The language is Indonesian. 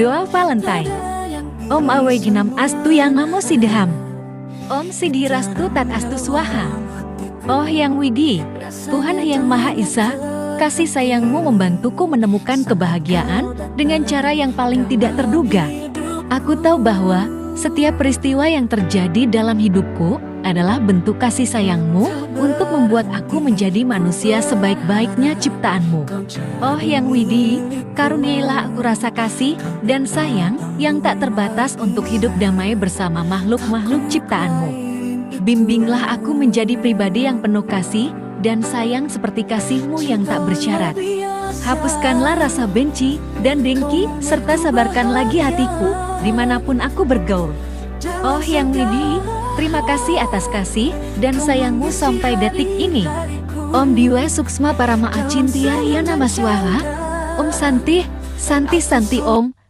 Doa Valentine. Om Aweginam Astu Yang Namo Sidham. Om Siddhirastu Tat Astu Swaha. Oh Yang Widi, Tuhan Yang Maha Esa, kasih sayangmu membantuku menemukan kebahagiaan dengan cara yang paling tidak terduga. Aku tahu bahwa setiap peristiwa yang terjadi dalam hidupku adalah bentuk kasih sayangmu untuk membuat aku menjadi manusia sebaik-baiknya ciptaanmu. Oh Yang Widi, karuniailah aku rasa kasih dan sayang yang tak terbatas untuk hidup damai bersama makhluk-makhluk ciptaanmu. Bimbinglah aku menjadi pribadi yang penuh kasih dan sayang seperti kasih-Mu yang tak bersyarat. Hapuskanlah rasa benci dan dengki serta sabarkan lagi hatiku dimanapun aku bergaul. Oh Yang Widi, terima kasih atas kasih dan sayang-Mu sampai detik ini. Om Diwa Suksma Parama Acintya Ya Nama Swaha. Om Santi, Santi Santi Om.